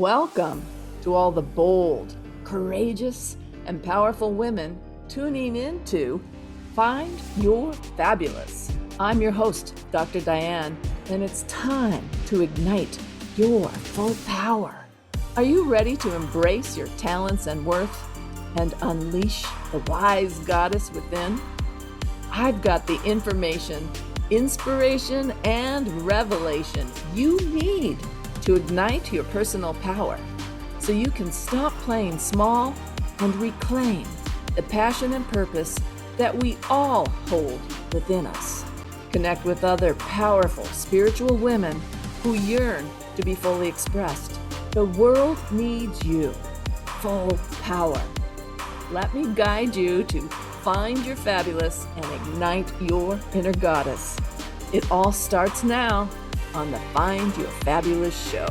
Welcome to all the bold, courageous, and powerful women tuning into Find Your Fabulous. I'm your host, Dr. Diane, and it's time to ignite your full power. Are you ready to embrace your talents and worth and unleash the wise goddess within? I've got the information, inspiration, and revelation you need to ignite your personal power so you can stop playing small and reclaim the passion and purpose that we all hold within us. Connect with other powerful spiritual women who yearn to be fully expressed. The world needs you. Full power. Let me guide you to find your fabulous and ignite your inner goddess. It all starts now on the Find Your Fabulous show.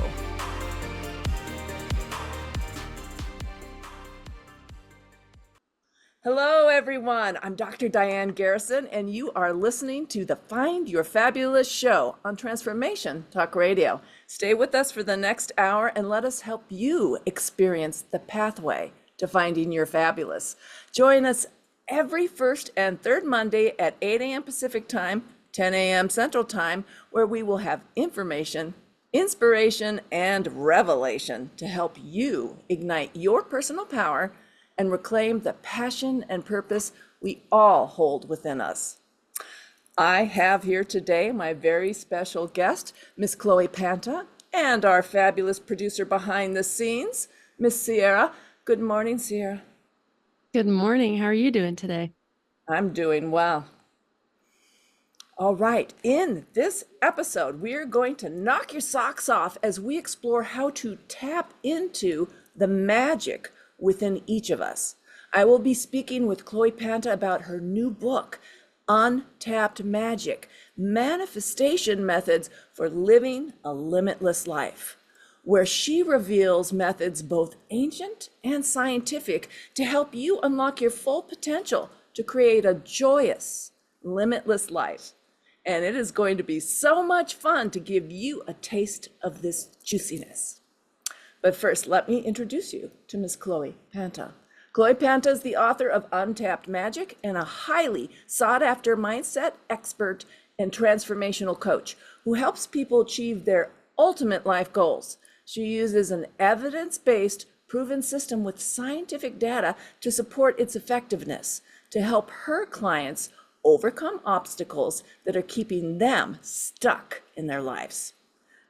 Hello, everyone. I'm Dr. Diane Garrison, and you are listening to the Find Your Fabulous show on Transformation Talk Radio. Stay with us for the next hour and let us help you experience the pathway to finding your fabulous. Join us every first and third Monday at 8 a.m. Pacific Time, 10 a.m. Central Time, where we will have information, inspiration, and revelation to help you ignite your personal power and reclaim the passion and purpose we all hold within us. I have here today my very special guest, Miss Khloe Panta, and our fabulous producer behind the scenes, Miss Sierra. Good morning, Sierra. Good morning. How are you doing today? I'm doing well. All right, in this episode, we're going to knock your socks off as we explore how to tap into the magic within each of us. I will be speaking with Khloe Panta about her new book, Untapped Magic, Manifestation Methods for Living a Limitless Life, where she reveals methods both ancient and scientific to help you unlock your full potential to create a joyous, limitless life. And it is going to be so much fun to give you a taste of this juiciness. But first, let me introduce you to Miss Khloe Panta. Khloe Panta is the author of Untapped Magic and a highly sought-after mindset expert and transformational coach who helps people achieve their ultimate life goals. She uses an evidence-based, proven system with scientific data to support its effectiveness, to help her clients overcome obstacles that are keeping them stuck in their lives.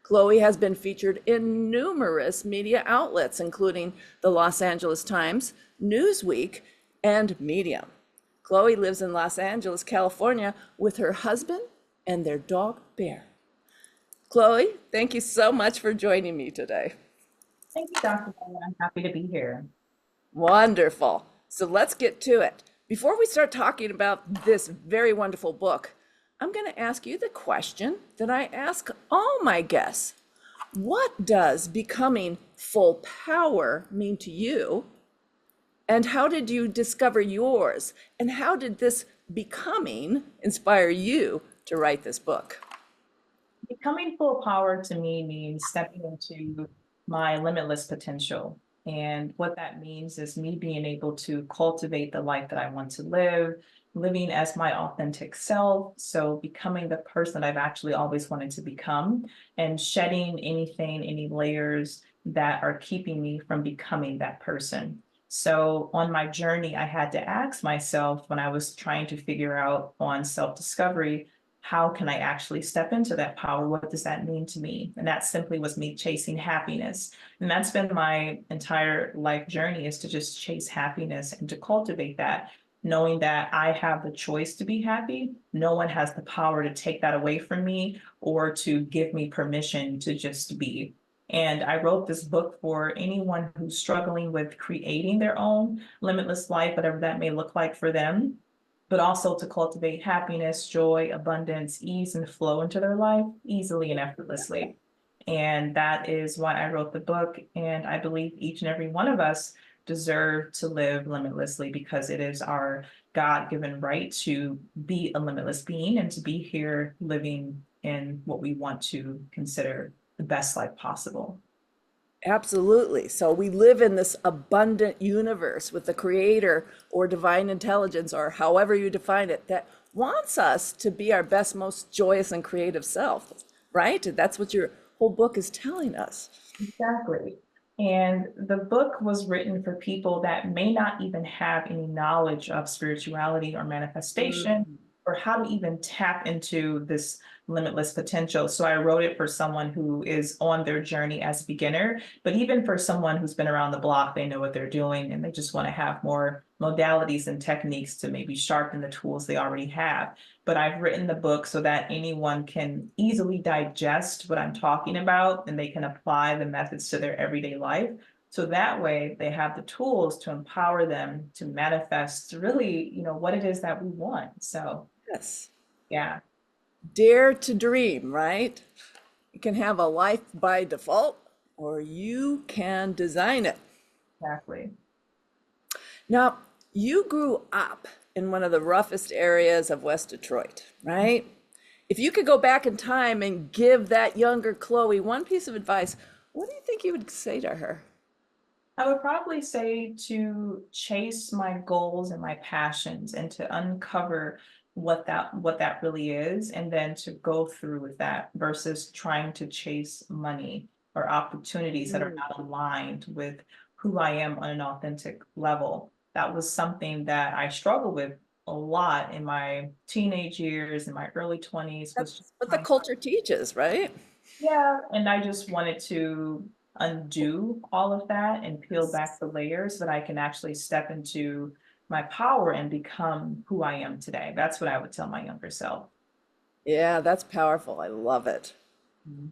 Khloe has been featured in numerous media outlets, including the Los Angeles Times, Newsweek, and Medium. Khloe lives in Los Angeles, California, with her husband and their dog, Bear. Khloe, thank you so much for joining me today. Thank you, Dr. Diane. I'm happy to be here. Wonderful. So let's get to it. Before we start talking about this very wonderful book, I'm going to ask you the question that I ask all my guests. What does becoming full power mean to you? And how did you discover yours? And how did this becoming inspire you to write this book? Becoming full power to me means stepping into my limitless potential. And what that means is me being able to cultivate the life that I want to live, living as my authentic self. So becoming the person that I've actually always wanted to become and shedding anything, any layers that are keeping me from becoming that person. So on my journey, I had to ask myself when I was trying to figure out on self-discovery, how can I actually step into that power? What does that mean to me? And that simply was me chasing happiness. And that's been my entire life journey, is to just chase happiness and to cultivate that, knowing that I have the choice to be happy. No one has the power to take that away from me or to give me permission to just be. And I wrote this book for anyone who's struggling with creating their own limitless life, whatever that may look like for them, but also to cultivate happiness, joy, abundance, ease, and flow into their life easily and effortlessly. And that is why I wrote the book. And I believe each and every one of us deserve to live limitlessly, because it is our God-given right to be a limitless being and to be here living in what we want to consider the best life possible. Absolutely. So we live in this abundant universe with the creator or divine intelligence, or however you define it, that wants us to be our best, most joyous and creative self, right? That's what your whole book is telling us. Exactly. And the book was written for people that may not even have any knowledge of spirituality or manifestation or how to even tap into this limitless potential. So I wrote it for someone who is on their journey as a beginner, but even for someone who's been around the block, they know what they're doing and they just want to have more modalities and techniques to maybe sharpen the tools they already have. But I've written the book so that anyone can easily digest what I'm talking about and they can apply the methods to their everyday life. So that way they have the tools to empower them to manifest really, what it is that we want. So Yes. yeah, Dare to dream, right? You can have a life by default, or you can design it. exactly. Now, you grew up in one of the roughest areas of West Detroit, right? If you could go back in time and give that younger Chloe one piece of advice, what do you think you would say to her? I would probably say to chase my goals and my passions and to uncover what that really is and then to go through with that versus trying to chase money or opportunities that are Mm, not aligned with who I am on an authentic level. That was something that I struggled with a lot in my teenage years, in my early 20s, was just that's what the trying. culture teaches, right? Yeah, and I just wanted to undo all of that and peel back the layers so that I can actually step into my power and become who I am today. That's what I would tell my younger self. Yeah, that's powerful. I love it. Mhm.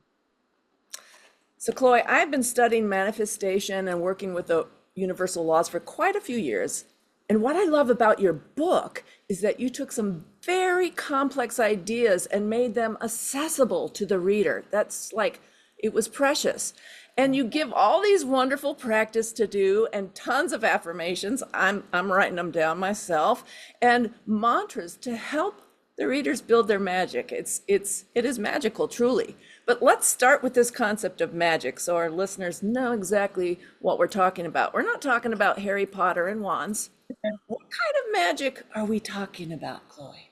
So, Chloe, I've been studying manifestation and working with the universal laws for quite a few years. And what I love about your book is that you took some very complex ideas and made them accessible to the reader. That's like, it was precious. And you give all these wonderful practice to do and tons of affirmations. I'm writing them down myself and mantras to help the readers build their magic. It is magical, truly. But let's start with this concept of magic so our listeners know exactly what we're talking about. We're not talking about Harry Potter and wands. What kind of magic are we talking about, Chloe?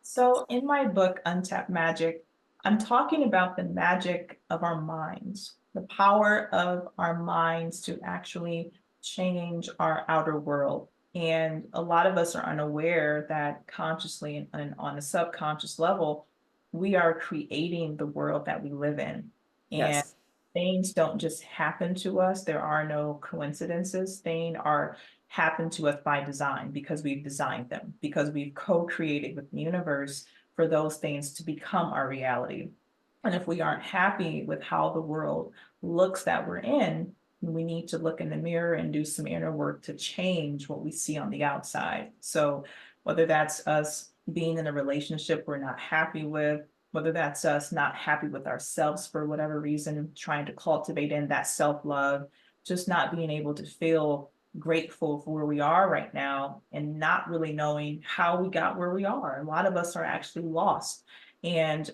So in my book, Untapped Magic, I'm talking about the magic of our minds, the power of our minds to actually change our outer world. And a lot of us are unaware that consciously and on a subconscious level, we are creating the world that we live in. And Yes. things don't just happen to us. There are no coincidences. Things are happen to us by design because we've designed them, because we've co-created with the universe for those things to become our reality. And if we aren't happy with how the world looks that we're in, we need to look in the mirror and do some inner work to change what we see on the outside. So whether that's us being in a relationship we're not happy with, whether that's us not happy with ourselves for whatever reason, trying to cultivate in that self-love, just not being able to feel grateful for where we are right now and not really knowing how we got where we are. A lot of us are actually lost. And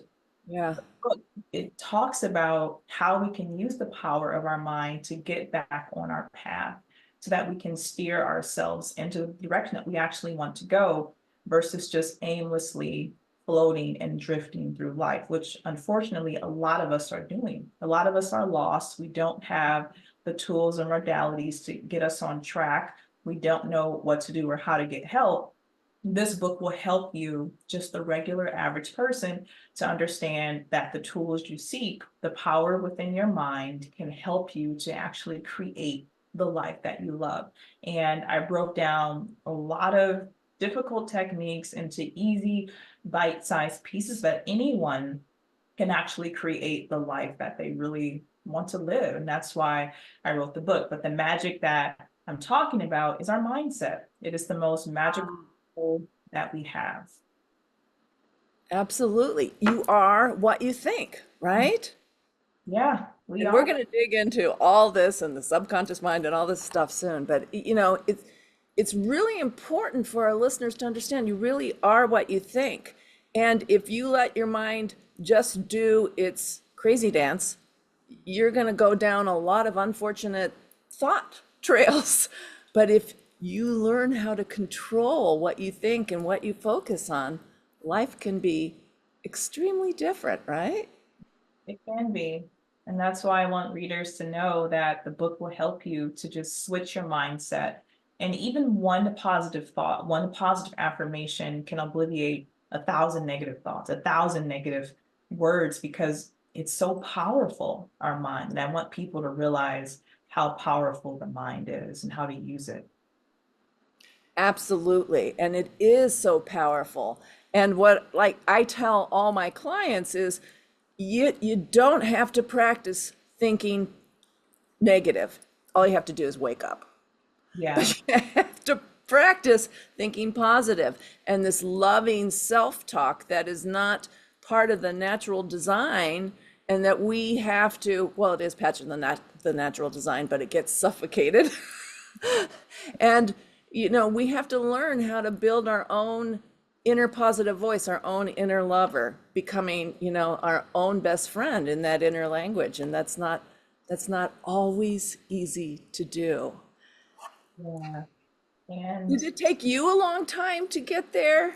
Yeah. book, it talks about how we can use the power of our mind to get back on our path so that we can steer ourselves into the direction that we actually want to go versus just aimlessly floating and drifting through life, which unfortunately a lot of us are doing. A lot of us are lost. We don't have the tools and modalities to get us on track. We don't know what to do or how to get help. This book will help you, just the regular average person, to understand that the tools you seek, the power within your mind can help you to actually create the life that you love. And I broke down a lot of difficult techniques into easy bite-sized pieces that anyone can actually create the life that they really want to live. And that's why I wrote the book. But the magic that I'm talking about is our mindset. It is the most magical that we have. Absolutely. You are what you think, right? Yeah, we And we're are. going to dig into all this and the subconscious mind and all this stuff soon. But it's really important for our listeners to understand you really are what you think. And if you let your mind just do its crazy dance, you're going to go down a lot of unfortunate thought trails. But if you learn how to control what you think and what you focus on, life can be extremely different, right? It can be. And that's why I want readers to know that the book will help you to just switch your mindset. And even one positive thought, one positive affirmation can obliviate 1,000 negative thoughts, 1,000 negative words, because it's so powerful, our mind. And I want people to realize how powerful the mind is and how to use it. Absolutely. And it is so powerful. And what like I tell all my clients is you don't have to practice thinking negative. All you have to do is wake up. Yeah. You have to practice thinking positive and this loving self-talk that is not part of the natural design, and that we have to, well, it is patched in the natural design, but it gets suffocated. And we have to learn how to build our own inner positive voice, our own inner lover, becoming, our own best friend in that inner language. And that's not always easy to do. Yeah. And Did it take you a long time to get there?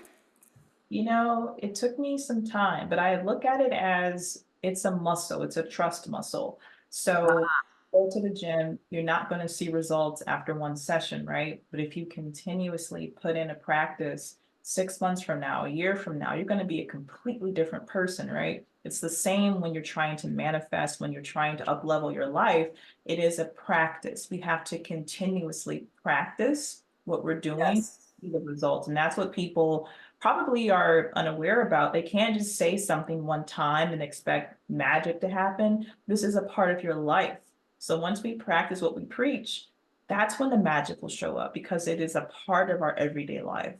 it took me some time, but I look at it as it's a muscle, it's a trust muscle. So go to the gym, you're not going to see results after one session, right? But if you continuously put in a practice, 6 months from now, a year from now, you're going to be a completely different person, right? It's the same when you're trying to manifest, when you're trying to up level your life. It is a practice. We have to continuously practice what we're doing, Yes. see the results. And that's what people probably are unaware about. They can't just say something one time and expect magic to happen. This is a part of your life. So once we practice what we preach, that's when the magic will show up, because it is a part of our everyday life.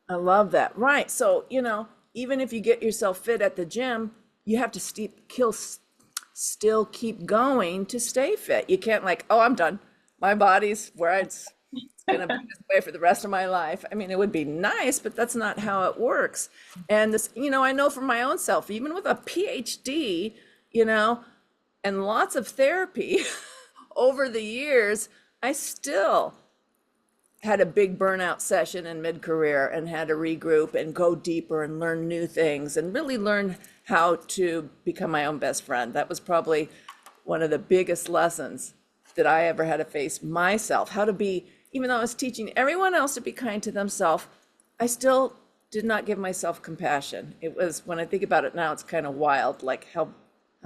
I love that. Right. So, even if you get yourself fit at the gym, you have to still keep going to stay fit. You can't like, oh, I'm done. My body's where it's going to be this way for the rest of my life. I mean, it would be nice, but that's not how it works. And this, I know from my own self, even with a PhD, and lots of therapy over the years, I still had a big burnout session in mid-career and had to regroup and go deeper and learn new things and really learn how to become my own best friend. That was probably one of the biggest lessons that I ever had to face myself, how to be, even though I was teaching everyone else to be kind to themselves, I still did not give myself compassion. It was, when I think about it now, it's kind of wild, like how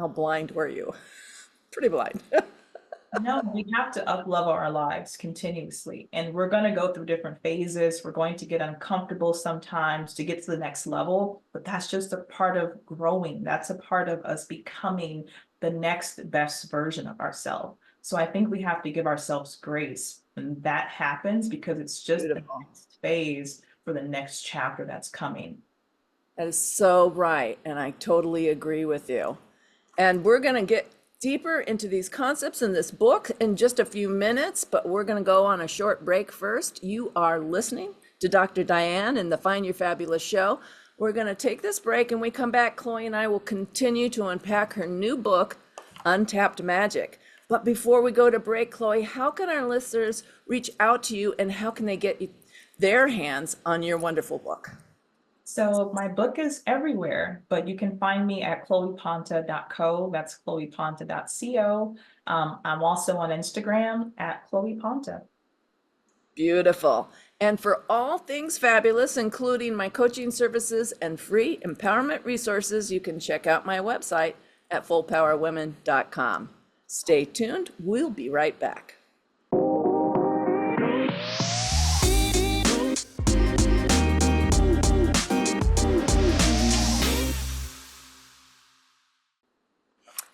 blind were you? Pretty blind. No, we have to up level our lives continuously. And we're going to go through different phases. We're going to get uncomfortable sometimes to get to the next level, but that's just a part of growing. That's a part of us becoming the next best version of ourselves. So I think we have to give ourselves grace. And that happens because it's just the Beautiful. next phase for the next chapter that's coming. That is so right. And I totally agree with you. And we're going to get deeper into these concepts in this book in just a few minutes, but we're going to go on a short break first. You are listening to Dr. Diane in the Find Your Fabulous show. We're going to take this break, and we come back. Khloe and I will continue to unpack her new book, Untapped Magic. But before we go to break, Khloe, how can our listeners reach out to you, and how can they get their hands on your wonderful book? So my book is everywhere, but you can find me at khloepanta.co. That's khloepanta.co. I'm also on Instagram at Khloe Panta. Beautiful. And for all things fabulous, including my coaching services and free empowerment resources, you can check out my website at fullpowerwomen.com. Stay tuned. We'll be right back.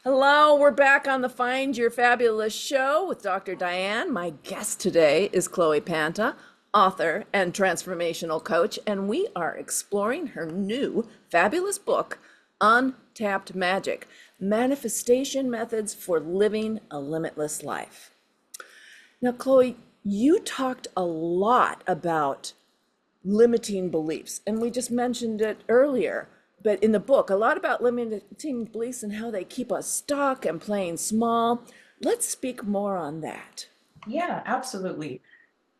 Hello, we're back on the Find Your Fabulous show with Dr. Diane. My guest today is Khloe Panta, author and transformational coach, and we are exploring her new fabulous book, Untapped Magic, Manifestation Methods for Living a Limitless Life. Now, Khloe, you talked a lot about limiting beliefs, and we just mentioned it earlier, but in the book, a lot about limiting beliefs and how they keep us stuck and playing small. Let's speak more on that. Yeah, absolutely.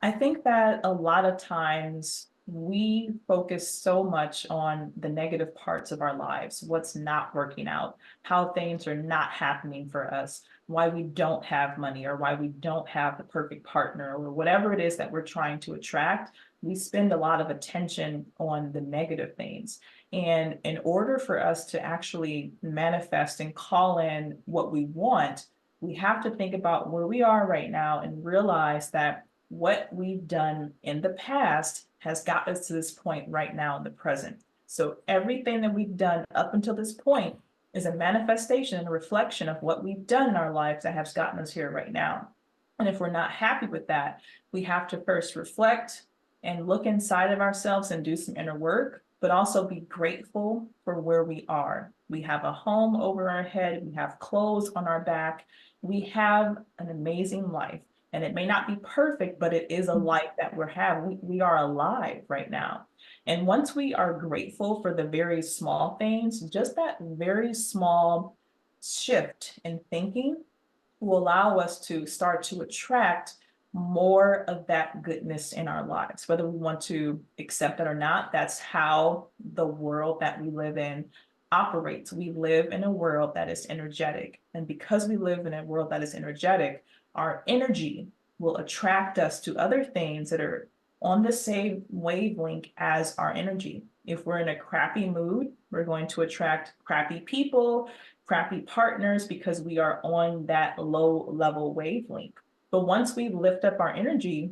I think that a lot of times we focus so much on the negative parts of our lives, what's not working out, how things are not happening for us, why we don't have money, or why we don't have the perfect partner, or whatever it is that we're trying to attract. We spend a lot of attention on the negative things. And in order for us to actually manifest and call in what we want, we have to think about where we are right now and realize that what we've done in the past has got us to this point right now in the present. So everything that we've done up until this point is a manifestation and a reflection of what we've done in our lives that has gotten us here right now. And if we're not happy with that, we have to first reflect and look inside of ourselves and do some inner work, but also be grateful for where we are. We have a home over our head, we have clothes on our back, we have an amazing life. And it may not be perfect, but it is a life that we're having. We are alive right now. And once we are grateful for the very small things, just that very small shift in thinking will allow us to start to attract more of that goodness in our lives, whether we want to accept it or not. That's how the world that we live in operates. We live in a world that is energetic. And because we live in a world that is energetic, our energy will attract us to other things that are on the same wavelength as our energy. If we're in a crappy mood, we're going to attract crappy people, crappy partners, because we are on that low level wavelength. But once we lift up our energy,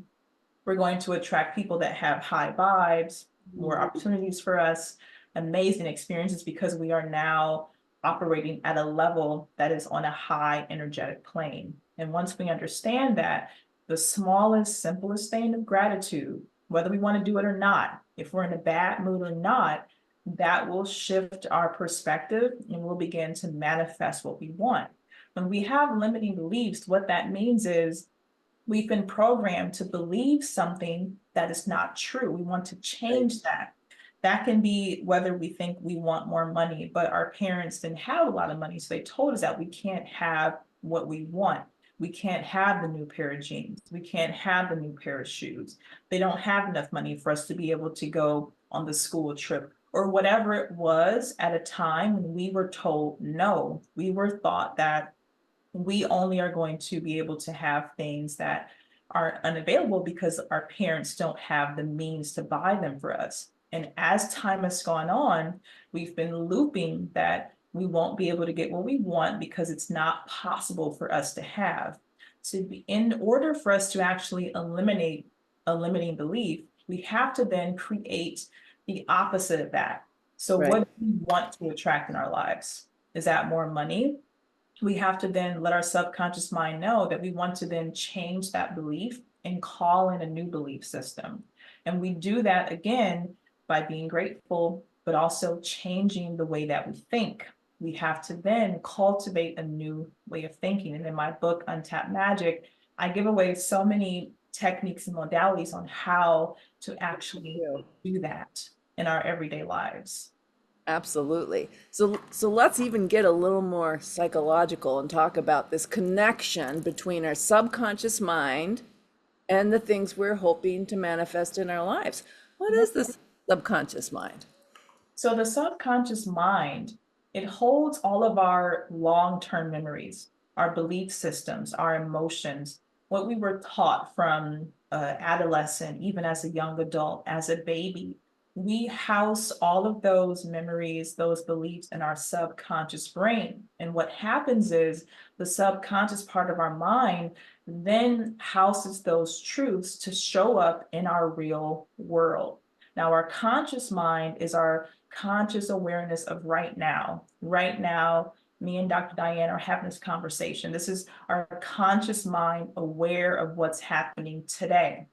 we're going to attract people that have high vibes, more opportunities for us, amazing experiences, because we are now operating at a level that is on a high energetic plane. And once we understand that, the smallest, simplest thing of gratitude, whether we want to do it or not, if we're in a bad mood or not, that will shift our perspective and we'll begin to manifest what we want. When we have limiting beliefs, what that means is we've been programmed to believe something that is not true. We want to change that. That can be whether we think we want more money, but our parents didn't have a lot of money. So they told us that we can't have what we want. We can't have the new pair of jeans. We can't have the new pair of shoes. They don't have enough money for us to be able to go on the school trip or whatever it was at a time when we were told no. We were thought that we only are going to be able to have things that are unavailable because our parents don't have the means to buy them for us. And as time has gone on, we've been looping that we won't be able to get what we want because it's not possible for us to have. So in order for us to actually eliminate a limiting belief, we have to then create the opposite of that. So Right. what do we want to attract in our lives? Is that more money? We have to then let our subconscious mind know that we want to then change that belief and call in a new belief system. And we do that again by being grateful, but also changing the way that we think. We have to then cultivate a new way of thinking. And in my book, Untapped Magic, I give away so many techniques and modalities on how to actually do that in our everyday lives. Absolutely. So let's even get a little more psychological and talk about this connection between our subconscious mind and the things we're hoping to manifest in our lives. What is this subconscious mind? So the subconscious mind, it holds all of our long-term memories, our belief systems, our emotions, what we were taught from adolescent, even as a young adult, as a baby. We house all of those memories, those beliefs in our subconscious brain. And what happens is the subconscious part of our mind then houses those truths to show up in our real world. Now, our conscious mind is our conscious awareness of right now. Right now, me and Dr. Diane are having this conversation. This is our conscious mind aware of what's happening today.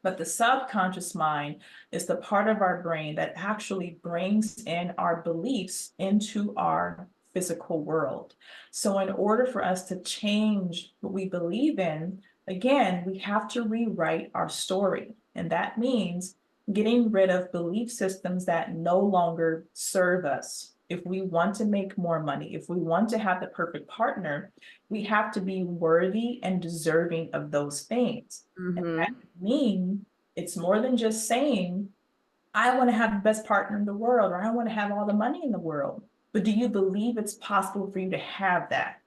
But the subconscious mind is the part of our brain that actually brings in our beliefs into our physical world. So in order for us to change what we believe in, again, we have to rewrite our story. And that means getting rid of belief systems that no longer serve us. If we want to make more money, if we want to have the perfect partner, we have to be worthy and deserving of those things. And that means it's more than just saying, I want to have the best partner in the world, or I want to have all the money in the world. But do you believe it's possible for you to have that?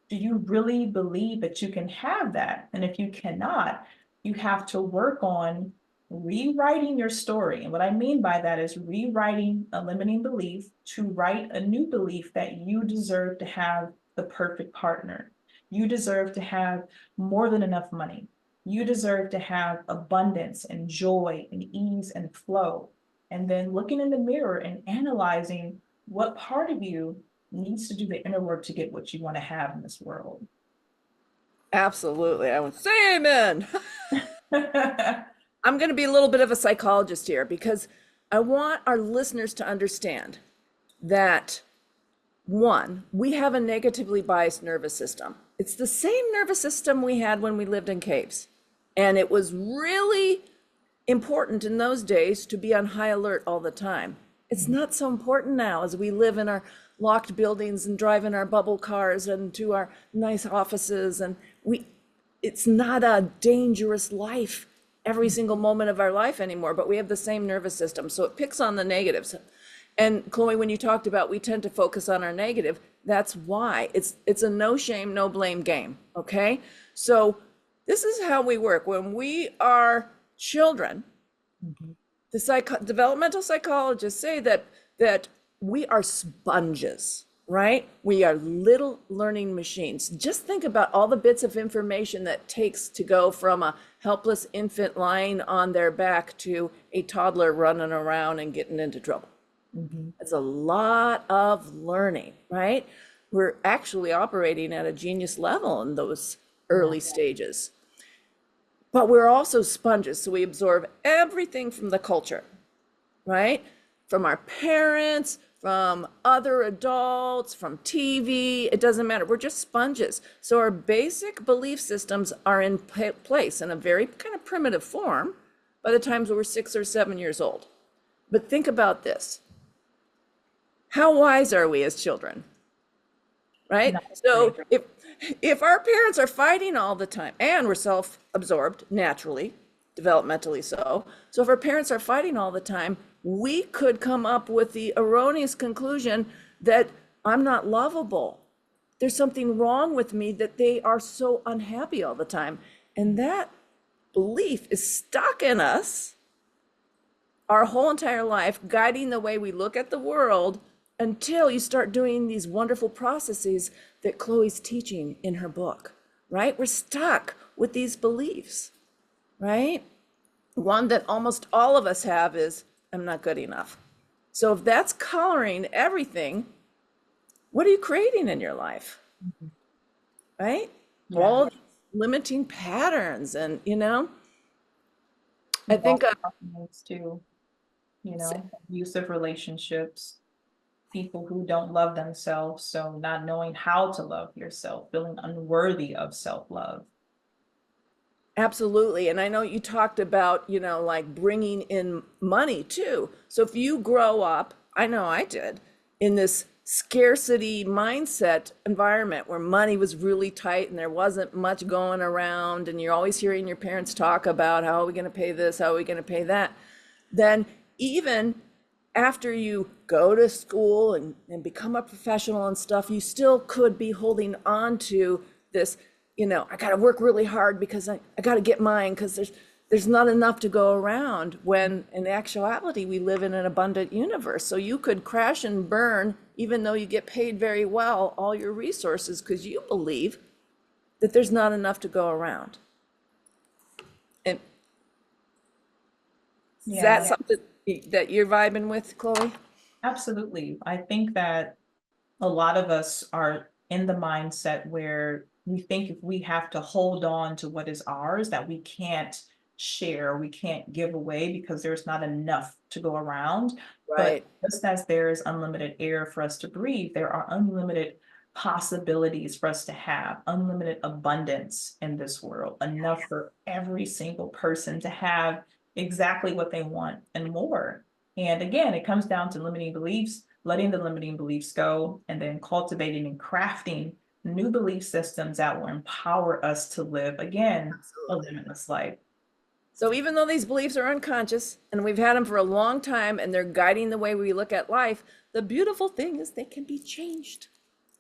Do you really believe that you can have that? And if you cannot, you have to work on rewriting your story. And what I mean by that is rewriting a limiting belief to write a new belief that you deserve to have the perfect partner. You deserve to have more than enough money. You deserve to have abundance and joy and ease and flow. And then looking in the mirror and analyzing what part of you needs to do the inner work to get what you want to have in this world. Absolutely. I would say amen. I'm going to be a little bit of a psychologist here because I want our listeners to understand that, one, we have a negatively biased nervous system. It's the same nervous system we had when we lived in caves. And it was really important in those days to be on high alert all the time. It's not so important now as we live in our locked buildings and drive in our bubble cars and to our nice offices. And it's not a dangerous life every single moment of our life anymore, but we have the same nervous system. So it picks on the negatives. And Khloe, when you talked about we tend to focus on our negative, that's why it's a no shame, no blame game. Okay. So this is how we work. When we are children, the developmental psychologists say that we are sponges, right? We are little learning machines. Just think about all the bits of information that it takes to go from a helpless infant lying on their back to a toddler running around and getting into trouble. It's a lot of learning, right? We're actually operating at a genius level in those early stages. But we're also sponges, so we absorb everything from the culture, right? From our parents, from other adults, from TV, it doesn't matter. We're just sponges. So our basic belief systems are in place in a very kind of primitive form by the times we're 6 or 7 years old. But think about this. How wise are we as children? Right? So if our parents are fighting all the time, and we're self-absorbed naturally, developmentally so if our parents are fighting all the time, we could come up with the erroneous conclusion that I'm not lovable. There's something wrong with me, that they are so unhappy all the time. And that belief is stuck in us our whole entire life, guiding the way we look at the world, until you start doing these wonderful processes that Chloe's teaching in her book, right? We're stuck with these beliefs, right? One that almost all of us have is, I'm not good enough. So if that's coloring everything, what are you creating in your life, right? Yeah. All these limiting patterns and, I think too, abusive relationships, people who don't love themselves, so not knowing how to love yourself, feeling unworthy of self-love. Absolutely. And I know you talked about, like bringing in money too. So if you grow up, I know I did, in this scarcity mindset environment where money was really tight and there wasn't much going around, and you're always hearing your parents talk about how are we going to pay this, how are we going to pay that, then even after you go to school and become a professional and stuff, you still could be holding on to this, I got to work really hard because I got to get mine because there's not enough to go around, when in actuality, we live in an abundant universe. So you could crash and burn, even though you get paid very well, all your resources because you believe that there's not enough to go around. And is that something that you're vibing with, Chloe? Absolutely. I think that a lot of us are in the mindset where we think if we have to hold on to what is ours, that we can't share, we can't give away because there's not enough to go around. Right. But just as there is unlimited air for us to breathe, there are unlimited possibilities for us to have, unlimited abundance in this world, enough for every single person to have exactly what they want and more. And again, it comes down to limiting beliefs, letting the limiting beliefs go, and then cultivating and crafting new belief systems that will empower us to live, again, a limitless life. So even though these beliefs are unconscious and we've had them for a long time and they're guiding the way we look at life, the beautiful thing is they can be changed.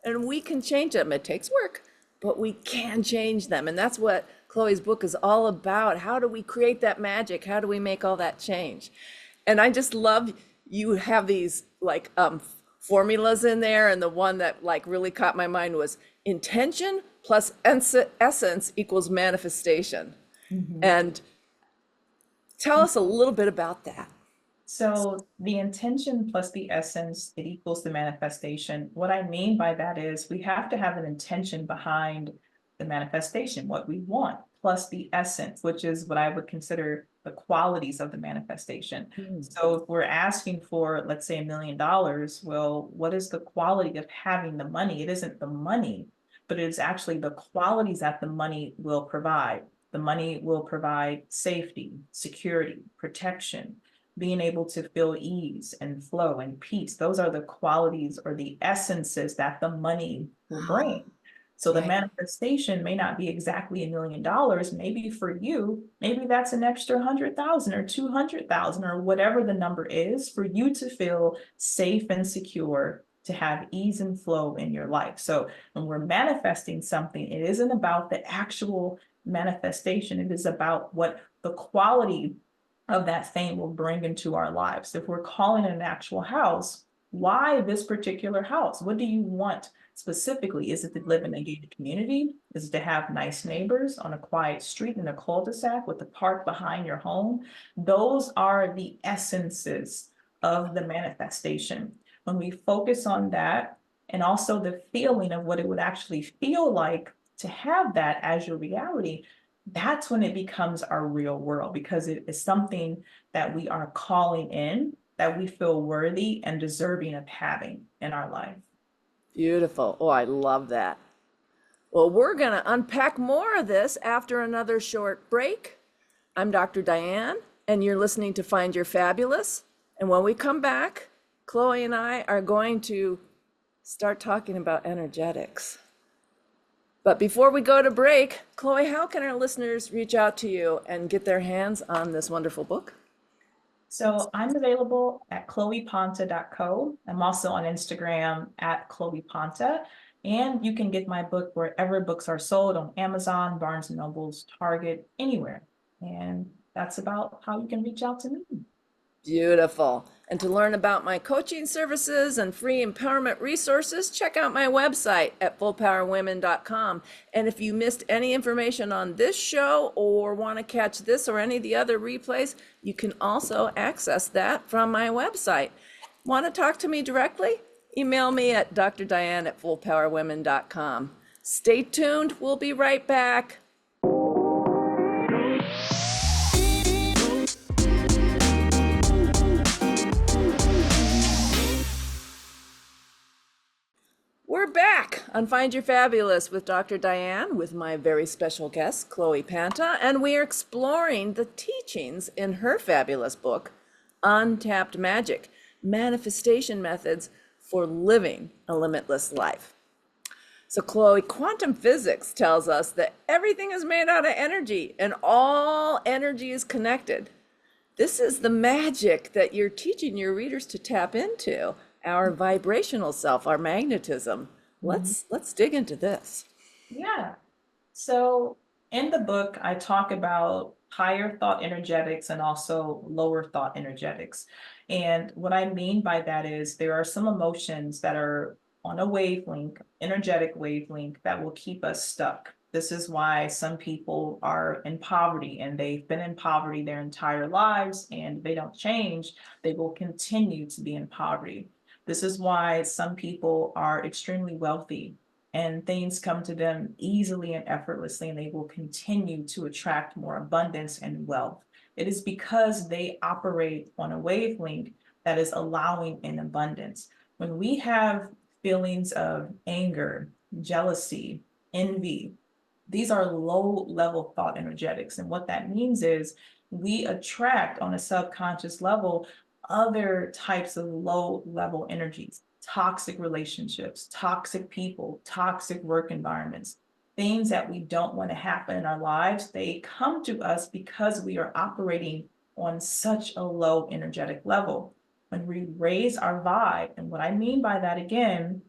And we can change them. It takes work, but we can change them. And that's what Chloe's book is all about. How do we create that magic? How do we make all that change? And I just love you have these like formulas in there. And the one that like really caught my mind was intention plus essence equals manifestation. And tell us a little bit about that. So the intention plus the essence, it equals the manifestation. What I mean by that is we have to have an intention behind the manifestation, what we want, plus the essence, which is what I would consider the qualities of the manifestation. So if we're asking for, let's say, $1 million, well, what is the quality of having the money? It isn't the money, but it is actually the qualities that the money will provide. The money will provide safety, security, protection, being able to feel ease and flow and peace. Those are the qualities or the essences that the money will bring. So the manifestation may not be exactly $1 million. Maybe for you, maybe that's an extra 100,000 or 200,000 or whatever the number is for you to feel safe and secure, to have ease and flow in your life. So when we're manifesting something, it isn't about the actual manifestation. It is about what the quality of that thing will bring into our lives. If we're calling it an actual house, why this particular house? What do you want specifically? Is it to live in a gated community? Is it to have nice neighbors on a quiet street in a cul-de-sac with a park behind your home? Those are the essences of the manifestation. When we focus on that, and also the feeling of what it would actually feel like to have that as your reality, that's when it becomes our real world, because it is something that we are calling in, that we feel worthy and deserving of having in our life. Beautiful. Oh, I love that. Well, we're going to unpack more of this after another short break. I'm Dr. Diane, and you're listening to Find Your Fabulous. And when we come back, Chloe and I are going to start talking about energetics. But before we go to break, Chloe, how can our listeners reach out to you and get their hands on this wonderful book? So I'm available at chloepanta.co. I'm also on Instagram at Khloe Panta. And you can get my book wherever books are sold, on Amazon, Barnes and Nobles, Target, anywhere. And that's about how you can reach out to me. Beautiful. And to learn about my coaching services and free empowerment resources, check out my website at fullpowerwomen.com. And if you missed any information on this show or want to catch this or any of the other replays, you can also access that from my website. Want to talk to me directly? Email me at drdiane@fullpowerwomen.com. Stay tuned. We'll be right back. We're back on Find Your Fabulous with Dr. Diane, with my very special guest, Khloe Panta, and we are exploring the teachings in her fabulous book, Untapped Magic, Manifestation Methods for Living a Limitless Life. So Chloe, quantum physics tells us that everything is made out of energy and all energy is connected. This is the magic that you're teaching your readers to tap into. Our vibrational self, our magnetism. Let's dig into this. Yeah. So in the book, I talk about higher thought energetics and also lower thought energetics. And what I mean by that is there are some emotions that are on a wavelength, energetic wavelength, that will keep us stuck. This is why some people are in poverty and they've been in poverty their entire lives, and they don't change. They will continue to be in poverty. This is why some people are extremely wealthy and things come to them easily and effortlessly, and they will continue to attract more abundance and wealth. It is because they operate on a wavelength that is allowing in abundance. When we have feelings of anger, jealousy, envy, these are low level thought energetics. And what that means is we attract on a subconscious level other types of low level energies, toxic relationships, toxic people, toxic work environments, things that we don't want to happen in our lives. They come to us because we are operating on such a low energetic level. When we raise our vibe, and what I mean by that again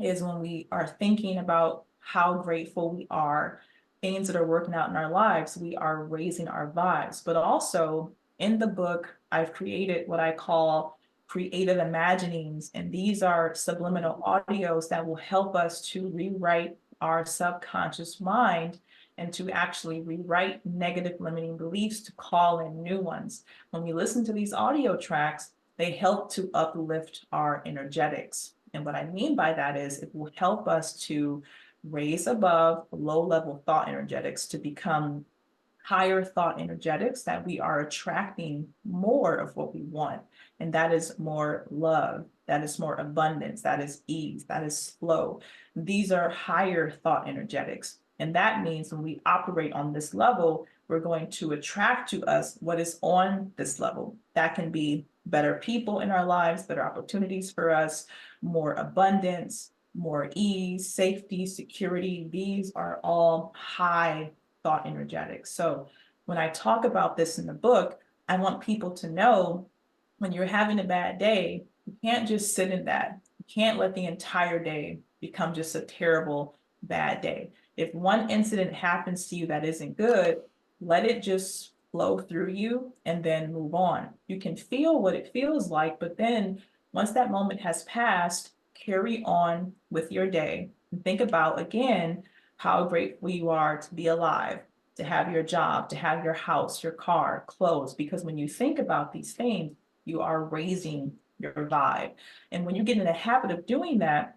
is when we are thinking about how grateful we are, things that are working out in our lives, we are raising our vibes. But also in the book, I've created what I call creative imaginings. And these are subliminal audios that will help us to rewrite our subconscious mind and to actually rewrite negative limiting beliefs to call in new ones. When we listen to these audio tracks, they help to uplift our energetics. And what I mean by that is it will help us to raise above low level thought energetics to become higher thought energetics, that we are attracting more of what we want. And that is more love, that is more abundance, that is ease, that is flow. These are higher thought energetics. And that means when we operate on this level, we're going to attract to us what is on this level. That can be better people in our lives, better opportunities for us, more abundance, more ease, safety, security. These are all high thought energetics. So when I talk about this in the book, I want people to know when you're having a bad day, you can't just sit in that. You can't let the entire day become just a terrible bad day. If one incident happens to you that isn't good, let it just flow through you and then move on. You can feel what it feels like, but then once that moment has passed, carry on with your day and think about again how grateful you are to be alive, to have your job, to have your house, your car, clothes. Because when you think about these things, you are raising your vibe. And when you get in the habit of doing that,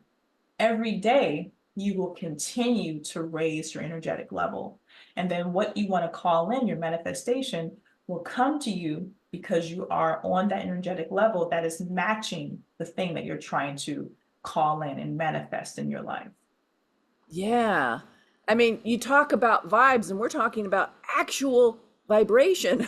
every day you will continue to raise your energetic level. And then what you want to call in, your manifestation, will come to you because you are on that energetic level that is matching the thing that you're trying to call in and manifest in your life. Yeah. I mean, you talk about vibes, and we're talking about actual vibration,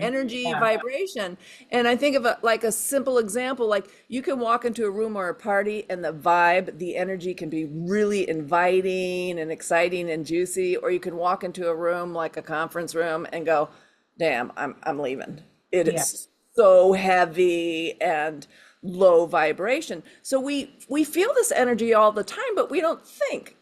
energy Yeah, vibration. And I think of it like a simple example, like you can walk into a room or a party and the vibe, the energy can be really inviting and exciting and juicy, or you can walk into a room like a conference room and go, damn, I'm leaving. It yeah, is so heavy and low vibration. So we feel this energy all the time, but we don't think,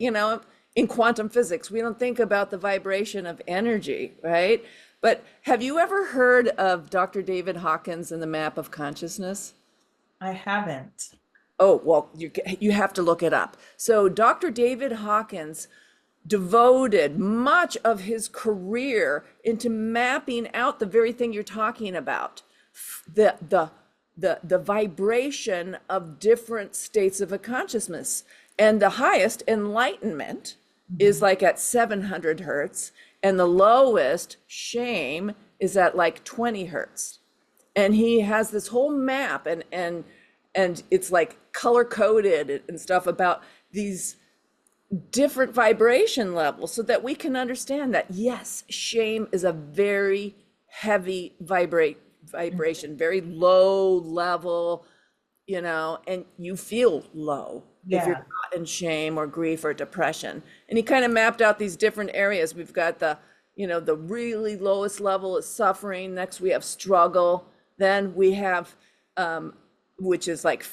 in quantum physics, we don't think about the vibration of energy, right? But have you ever heard of Dr. David Hawkins and the map of consciousness? I haven't. Oh, well, you have to look it up. So Dr. David Hawkins devoted much of his career into mapping out the very thing you're talking about, the the the vibration of different states of a consciousness. And the highest enlightenment is Mhm. like at 700 hertz, and the lowest shame is at like 20 hertz. And he has this whole map, and it's like color coded and stuff about these different vibration levels so that we can understand that yes, shame is a very heavy vibration, very low level, and you feel low if you're Yeah, not in shame or grief or depression. And he kind of mapped out these different areas. We've got the really lowest level is suffering. Next we have struggle. Then we have which is like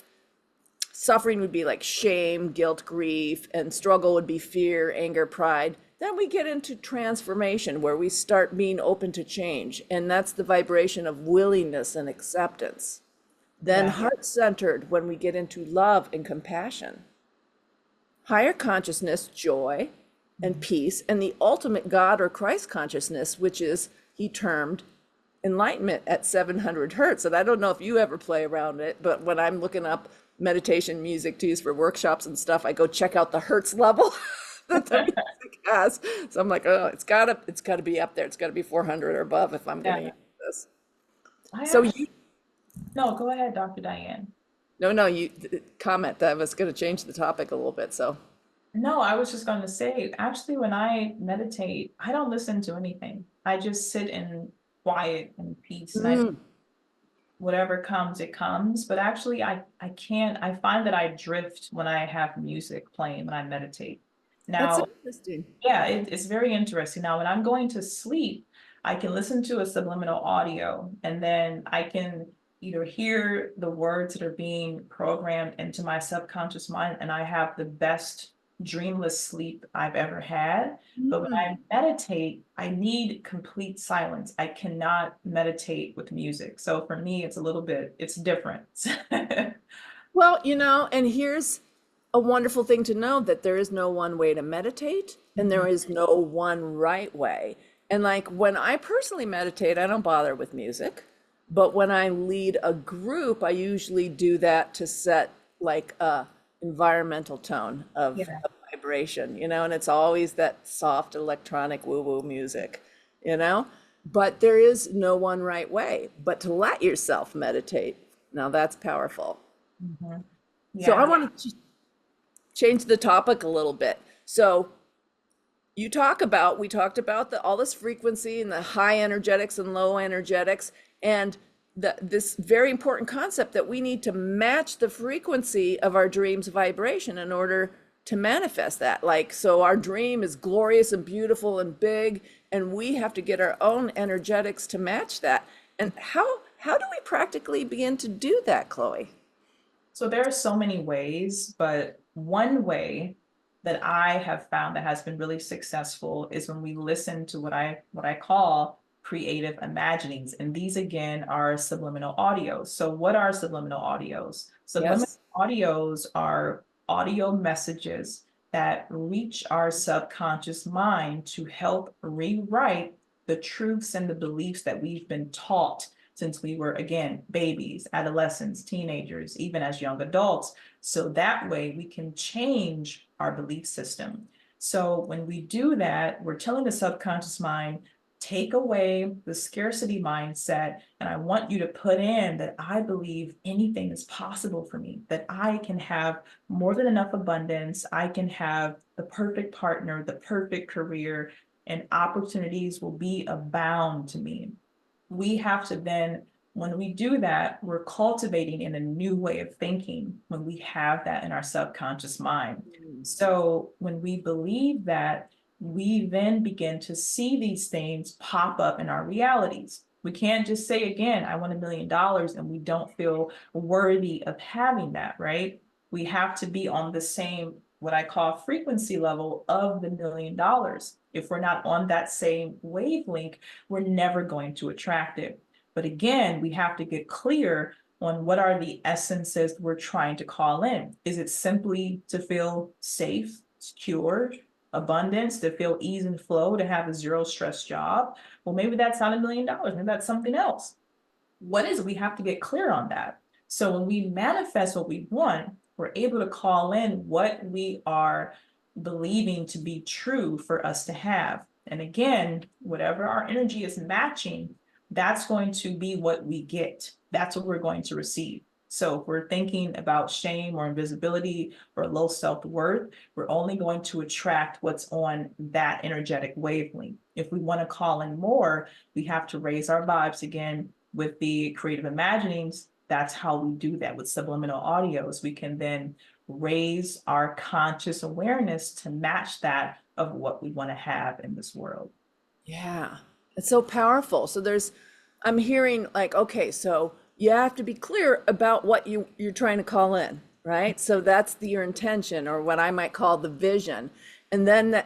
suffering would be like shame, guilt, grief, and struggle would be fear, anger, pride. Then we get into transformation where we start being open to change. And that's the vibration of willingness and acceptance. Then yeah, heart centered when we get into love and compassion. Higher consciousness, joy and mhm, peace, and the ultimate God or Christ consciousness, which is, he termed enlightenment at 700 hertz. And I don't know if you ever play around it, but when I'm looking up meditation music to use for workshops and stuff, I go check out the hertz level that the music has. So I'm like, oh, it's gotta be up there. It's gotta be 400 or above if I'm gonna yeah. use this. I So actually, you, no, go ahead, Dr. Diane. no, you comment that I was gonna change the topic a little bit. So No, I was just going to say, actually, when I meditate, I don't listen to anything. I just sit in quiet and peace. And I, Mm, whatever comes, it comes. But actually, I can't, I find that I drift when I have music playing, when I meditate. that's Now, interesting. yeah, it's very interesting. Now, when I'm going to sleep, I can listen to a subliminal audio and then I can either hear the words that are being programmed into my subconscious mind, and I have the best dreamless sleep I've ever had. But when I Mm. meditate, I need complete silence. I cannot meditate with music. So for me, it's a little bit, it's different. Well, and here's a wonderful thing to know, that there is no one way to meditate and there is no one right way. And like when I personally meditate, I don't bother with music. But when I lead a group, I usually do that to set like a environmental tone Yeah. of vibration, and it's always that soft electronic woo-woo music, you know? But there is no one right way. But to let yourself meditate, now that's powerful. Mhm. So I Yeah. want to change the topic a little bit. So we talked about all this frequency and the high energetics and low energetics, and this very important concept that we need to match the frequency of our dream's vibration in order to manifest that. Like, so our dream is glorious and beautiful and big, and we have to get our own energetics to match that. And how do we practically begin to do that, Chloe? So there are so many ways, but one way that I have found that has been really successful is when we listen to what I call creative imaginings. And these again are subliminal audios. So what are subliminal audios? Subliminal Yes. audios are audio messages that reach our subconscious mind to help rewrite the truths and the beliefs that we've been taught since we were, again, babies, adolescents, teenagers, even as young adults. So that way we can change our belief system. So when we do that, we're telling the subconscious mind, take away the scarcity mindset. And I want you to put in that I believe anything is possible for me, that I can have more than enough abundance. I can have the perfect partner, the perfect career, and opportunities will be abound to me. We have to then, when we do that, we're cultivating in a new way of thinking when we have that in our subconscious mind. So when we believe that, we then begin to see these things pop up in our realities. We can't just say again, I want $1 million and we don't feel worthy of having that, right? We have to be on the same, what I call frequency level of the $1 million. If we're not on that same wavelength, we're never going to attract it. But again, we have to get clear on what are the essences we're trying to call in. Is it simply to feel safe, secure, abundance, to feel ease and flow, to have a zero stress job? Well, maybe that's not $1 million. Maybe that's something else. What is it? We have to get clear on that. So when we manifest what we want, we're able to call in what we are believing to be true for us to have. And again, whatever our energy is matching, that's going to be what we get. That's what we're going to receive. So if we're thinking about shame or invisibility or low self-worth, we're only going to attract what's on that energetic wavelength. If we want to call in more, we have to raise our vibes again with the creative imaginings. That's how we do that with subliminal audios. We can then raise our conscious awareness to match that of what we want to have in this world. Yeah, it's so powerful. So I'm hearing like, okay, so you have to be clear about what you're trying to call in, right? So that's your intention, or what I might call the vision. And then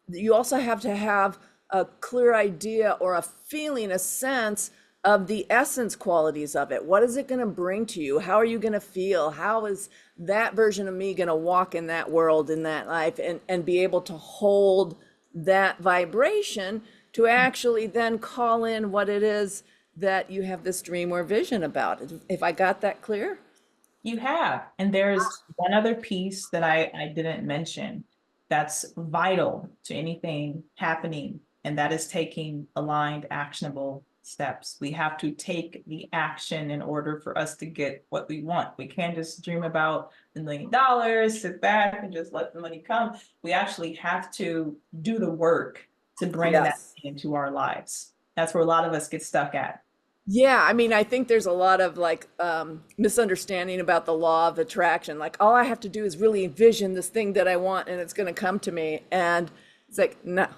you also have to have a clear idea or a feeling, a sense of the essence qualities of it. What is it going to bring to you? How are you going to feel? How is that version of me going to walk in that world, in that life, and be able to hold that vibration to actually then call in what it is that you have this dream or vision about? If I got that clear? You have. And there's one other piece that I didn't mention that's vital to anything happening, and that is taking aligned, actionable steps. We have to take the action in order for us to get what we want. We can't just dream about $1 million, sit back and just let the money come. We actually have to do the work to bring that Yes. into our lives. That's where a lot of us get stuck at. Yeah, I mean, I think there's a lot of like misunderstanding about the law of attraction. Like, all I have to do is really envision this thing that I want and it's going to come to me. And it's like, no,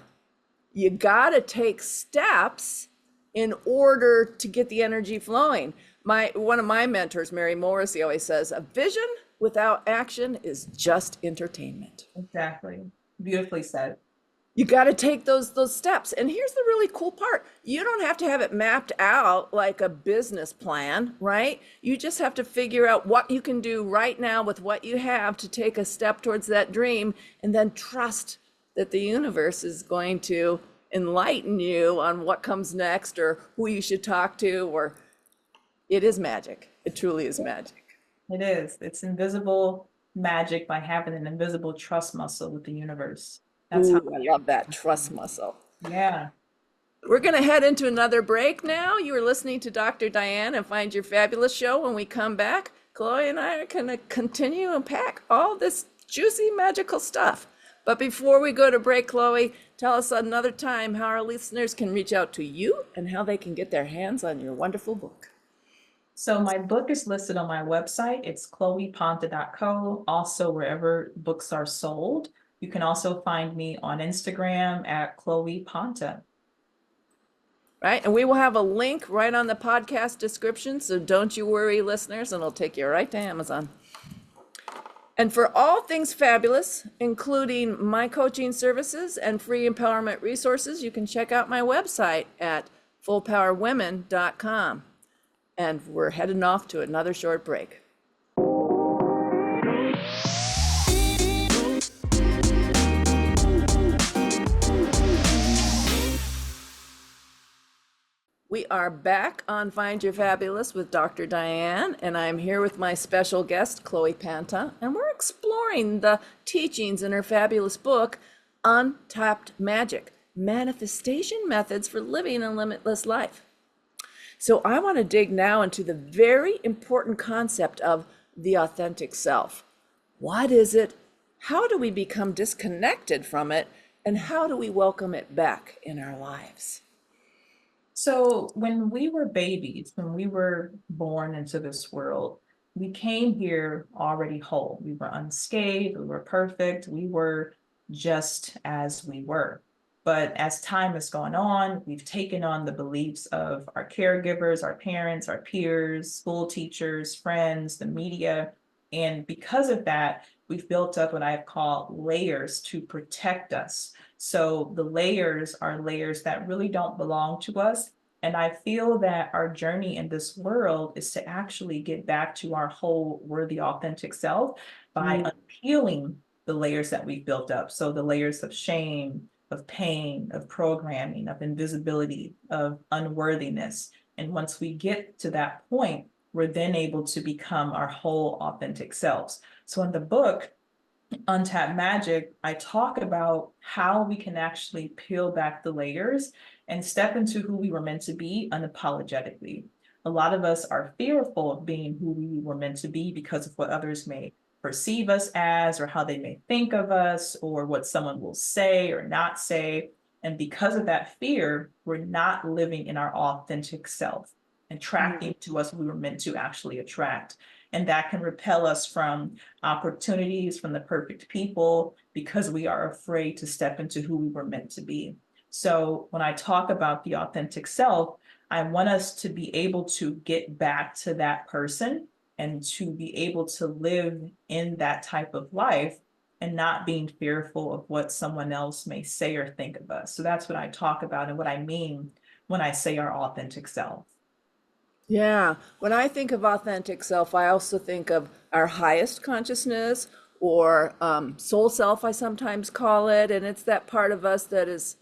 you got to take steps in order to get the energy flowing. One of my mentors, Mary Morrissey, always says, a vision without action is just entertainment. Exactly. Beautifully said. You got to take those steps. And here's the really cool part. You don't have to have it mapped out like a business plan, right? You just have to figure out what you can do right now with what you have to take a step towards that dream, and then trust that the universe is going to enlighten you on what comes next or who you should talk to. Or it is magic. It truly is magic. It is. It's invisible magic by having an invisible trust muscle with the universe. That's how. Ooh, I love that trust muscle. Yeah. We're going to head into another break now. You are listening to Dr. Diane and Find Your Fabulous Show. When we come back, Khloe and I are going to continue and pack all this juicy, magical stuff. But before we go to break, Khloe, tell us another time how our listeners can reach out to you and how they can get their hands on your wonderful book. So my book is listed on my website. It's chloepanta.co. Also, wherever books are sold. You can also find me on Instagram at Khloe Panta. Right? And we will have a link right on the podcast description. So don't you worry, listeners, and it'll take you right to Amazon. And for all things fabulous, including my coaching services and free empowerment resources, you can check out my website at fullpowerwomen.com. And we're heading off to another short break. We are back on Find Your Fabulous with Dr. Diane, and I'm here with my special guest, Khloe Panta, and we're exploring the teachings in her fabulous book, Untapped Magic, Manifestation Methods for Living a Limitless Life. So I want to dig now into the very important concept of the authentic self. What is it? How do we become disconnected from it? And how do we welcome it back in our lives? So when we were babies, when we were born into this world, we came here already whole. We were unscathed, we were perfect, we were just as we were. But as time has gone on, we've taken on the beliefs of our caregivers, our parents, our peers, school teachers, friends, the media. And because of that, we've built up what I've called layers to protect us. So the layers are layers that really don't belong to us. And I feel that our journey in this world is to actually get back to our whole worthy, authentic self by unpeeling the layers that we've built up. So the layers of shame, of pain, of programming, of invisibility, of unworthiness. And once we get to that point, we're then able to become our whole authentic selves. So in the book, Untapped Magic, I talk about how we can actually peel back the layers and step into who we were meant to be unapologetically. A lot of us are fearful of being who we were meant to be because of what others may perceive us as, or how they may think of us, or what someone will say or not say. And because of that fear, we're not living in our authentic self, attracting to us what we were meant to actually attract. And that can repel us from opportunities, from the perfect people, because we are afraid to step into who we were meant to be. So when I talk about the authentic self, I want us to be able to get back to that person and to be able to live in that type of life and not being fearful of what someone else may say or think of us. So that's what I talk about and what I mean when I say our authentic self. Yeah, when I think of authentic self, I also think of our highest consciousness, or soul self, I sometimes call it. And it's that part of us that is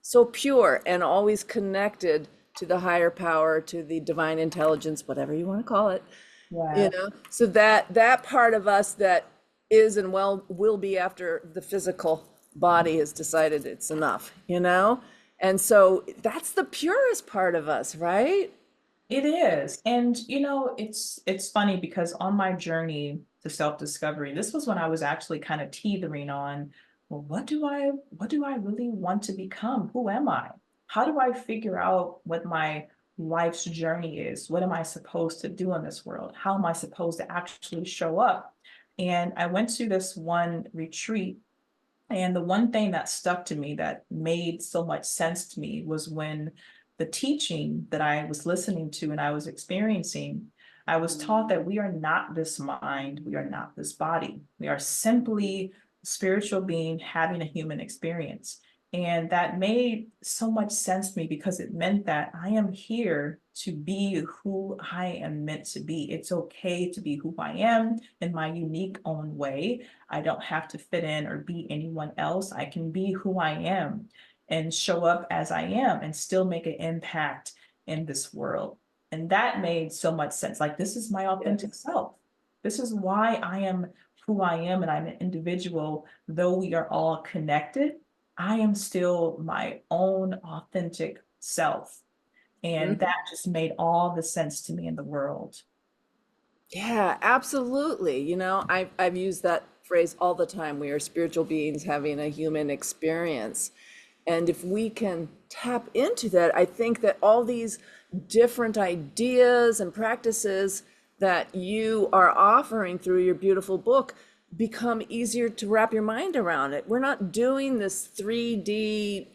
so pure and always connected to the higher power, to the divine intelligence, whatever you want to call it. Yeah. So that part of us that is and will be after the physical body has decided it's enough. And so that's the purest part of us, right? It is. And it's funny because on my journey to self-discovery, this was when I was actually kind of teetering on, well, what do I really want to become? Who am I? how do I figure out what my life's journey is? What am I supposed to do in this world? How am I supposed to actually show up? And I went to this one retreat, and the one thing that stuck to me that made so much sense to me was when the teaching that I was listening to and I was experiencing, I was taught that we are not this mind, we are not this body. We are simply a spiritual being having a human experience. And that made so much sense to me because it meant that I am here to be who I am meant to be. It's okay to be who I am in my unique own way. I don't have to fit in or be anyone else. I can be who I am and show up as I am and still make an impact in this world. And that made so much sense. Like, this is my authentic self. This is why I am who I am, and I'm an individual. Though we are all connected, I am still my own authentic self. And that just made all the sense to me in the world. Yeah, absolutely. I've used that phrase all the time. We are spiritual beings having a human experience. And if we can tap into that, I think that all these different ideas and practices that you are offering through your beautiful book become easier to wrap your mind around it. We're not doing this 3D,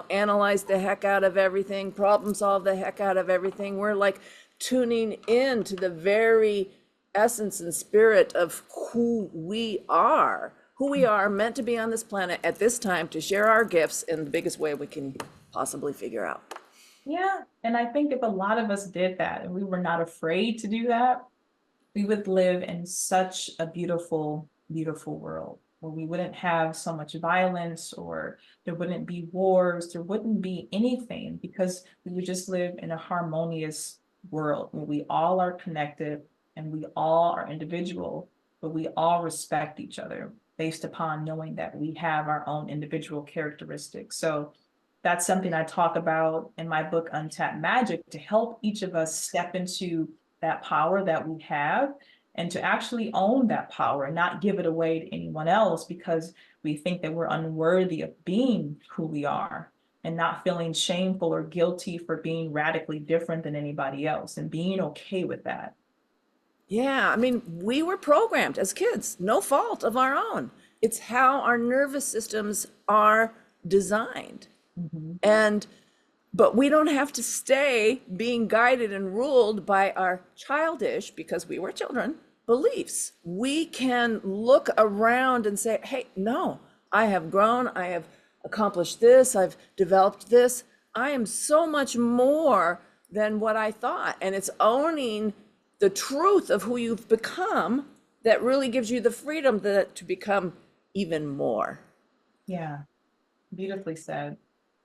analyze the heck out of everything, problem solve the heck out of everything. We're like tuning in to the very essence and spirit of who we are meant to be on this planet at this time to share our gifts in the biggest way we can possibly figure out. Yeah. And I think if a lot of us did that and we were not afraid to do that, we would live in such a beautiful, beautiful world where we wouldn't have so much violence, or there wouldn't be wars, there wouldn't be anything, because we would just live in a harmonious world where we all are connected and we all are individual, but we all respect each other based upon knowing that we have our own individual characteristics. So that's something I talk about in my book, Untapped Magic, to help each of us step into that power that we have and to actually own that power and not give it away to anyone else because we think that we're unworthy of being who we are, and not feeling shameful or guilty for being radically different than anybody else and being okay with that. Yeah, I mean, we were programmed as kids, no fault of our own. It's how our nervous systems are designed. Mhm. And but we don't have to stay being guided and ruled by our childish, because we were children, beliefs. We can look around and say, hey, no, I have grown, I have accomplished this, I've developed this. I am so much more than what I thought. And it's owning the truth of who you've become that really gives you the freedom to become even more. Yeah, beautifully said.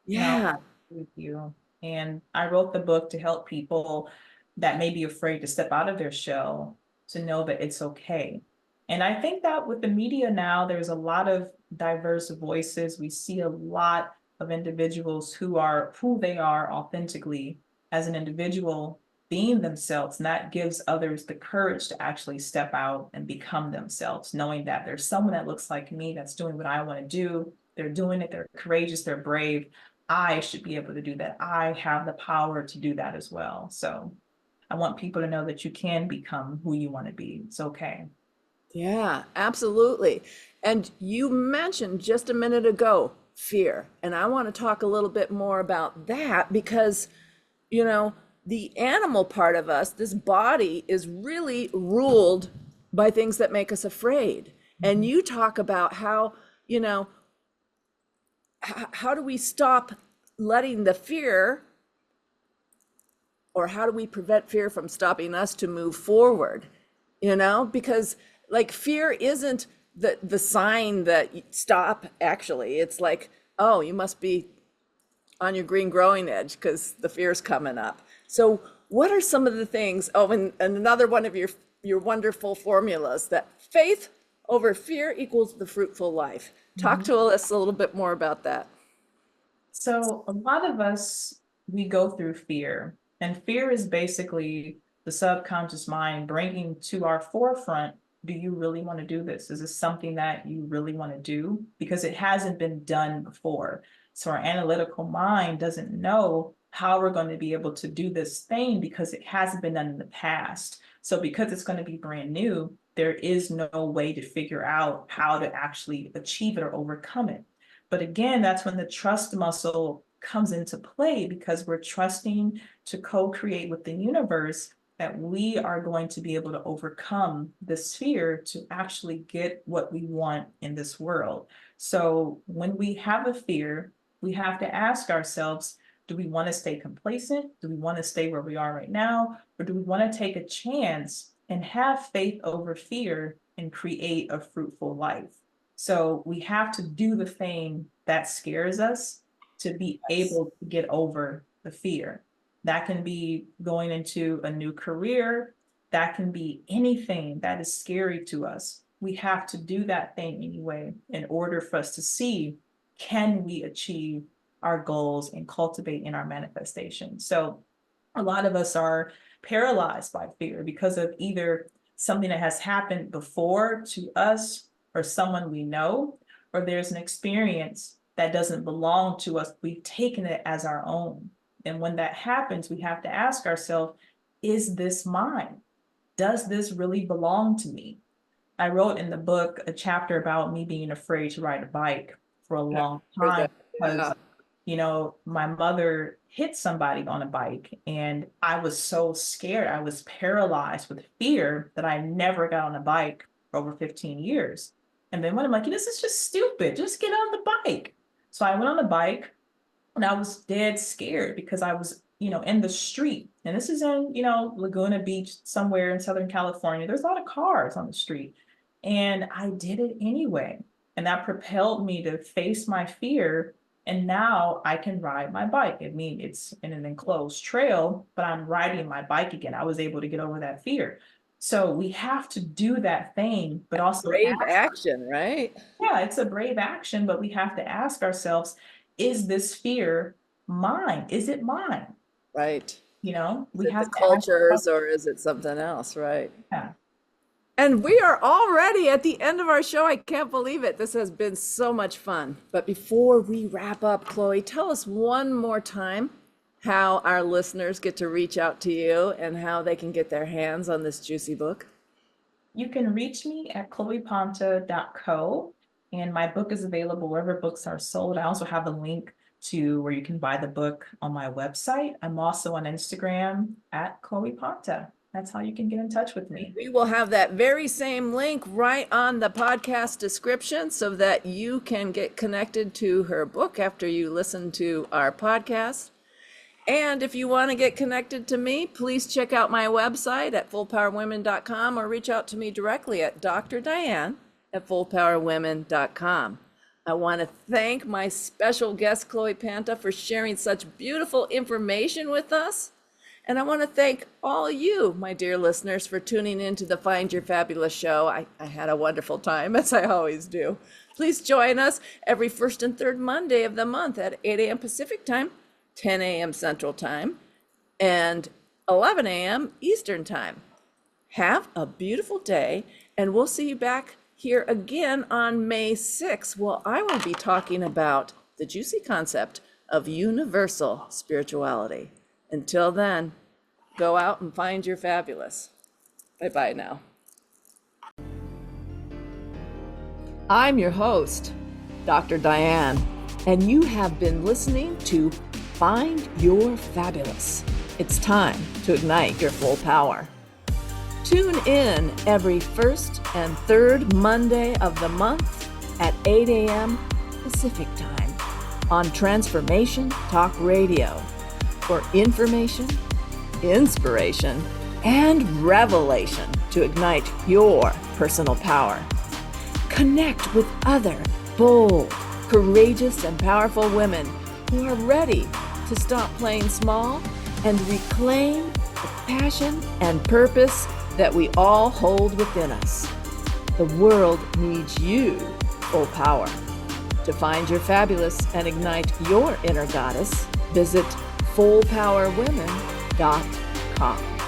No, Yeah. I agree with you. And I wrote the book to help people that may be afraid to step out of their shell to know that it's okay. And I think that with the media now, there's a lot of diverse voices. We see a lot of individuals who are who they are authentically as an individual, being themselves. And that gives others the courage to actually step out and become themselves, knowing that there's someone that looks like me that's doing what I want to do. They're doing it, they're courageous, they're brave. I should be able to do that. I have the power to do that as well. So I want people to know that you can become who you want to be. It's okay. Yeah, absolutely. And you mentioned just a minute ago fear. And I want to talk a little bit more about that because, the animal part of us, this body, is really ruled by things that make us afraid. And Mhm. you talk about how, how do we stop letting the fear, or how do we prevent fear from stopping us to move forward? Because like fear isn't the sign that you stop. Actually, it's like, oh, you must be on your green growing edge because the fear's coming up. So what are some of the things? Oh, and another one of your wonderful formulas, that faith over fear equals the fruitful life. Talk Mhm. to us a little bit more about that. So a lot of us, we go through fear, and fear is basically the subconscious mind bringing to our forefront, do you really want to do this? Is this something that you really want to do? Because it hasn't been done before. So our analytical mind doesn't know how we're going to be able to do this thing because it hasn't been done in the past. So because it's going to be brand new, there is no way to figure out how to actually achieve it or overcome it. But again, that's when the trust muscle comes into play, because we're trusting to co-create with the universe that we are going to be able to overcome this fear to actually get what we want in this world. So when we have a fear, we have to ask ourselves, do we want to stay complacent? Do we want to stay where we are right now? Or do we want to take a chance and have faith over fear and create a fruitful life? So we have to do the thing that scares us to be able to get over the fear. That can be going into a new career. That can be anything that is scary to us. We have to do that thing anyway in order for us to see, can we achieve our goals and cultivate in our manifestation? So a lot of us are paralyzed by fear because of either something that has happened before to us or someone we know, or there's an experience that doesn't belong to us. We've taken it as our own. And when that happens, we have to ask ourselves, is this mine? Does this really belong to me? I wrote in the book a chapter about me being afraid to ride a bike for a long time because, my mother hit somebody on a bike and I was so scared. I was paralyzed with fear that I never got on a bike for over 15 years. And then when I'm like, this is just stupid, just get on the bike. So I went on the bike and I was dead scared because I was, in the street. And this is in, Laguna Beach, somewhere in Southern California. There's a lot of cars on the street. And I did it anyway. And that propelled me to face my fear. And now I can ride my bike. I mean, it's in an enclosed trail, but I'm riding my bike again. I was able to get over that fear. So we have to do that thing, but also brave action, right? Yeah, it's a brave action, but we have to ask ourselves, is this fear mine? Is it mine? Right. We is have it the to cultures or is it something else, right? Yeah. And we are already at the end of our show. I can't believe it. This has been so much fun. But before we wrap up, Khloe, tell us one more time how our listeners get to reach out to you and how they can get their hands on this juicy book. You can reach me at chloepanta.co, and my book is available wherever books are sold. I also have a link to where you can buy the book on my website. I'm also on Instagram at Khloe Panta. That's how you can get in touch with me. We will have that very same link right on the podcast description so that you can get connected to her book after you listen to our podcast. And if you want to get connected to me, please check out my website at fullpowerwomen.com or reach out to me directly at Dr. Diane at fullpowerwomen.com. I want to thank my special guest, Khloe Panta, for sharing such beautiful information with us. And I want to thank all you, my dear listeners, for tuning in to the Find Your Fabulous show. I had a wonderful time, as I always do. Please join us every first and third Monday of the month at 8 a.m. Pacific time, 10 a.m. Central Time, and 11 a.m. Eastern Time. Have a beautiful day, and we'll see you back here again on May 6th. Well, I will be talking about the juicy concept of universal spirituality. Until then, go out and find your fabulous. Bye-bye now. I'm your host, Dr. Diane, and you have been listening to Find Your Fabulous. It's time to ignite your full power. Tune in every first and third Monday of the month at 8 a.m. Pacific Time on Transformation Talk Radio for information, inspiration, and revelation to ignite your personal power. Connect with other bold, courageous, and powerful women who are ready to stop playing small and reclaim the passion and purpose that we all hold within us. The world needs you, full power. To find your fabulous and ignite your inner goddess, visit fullpowerwomen.com.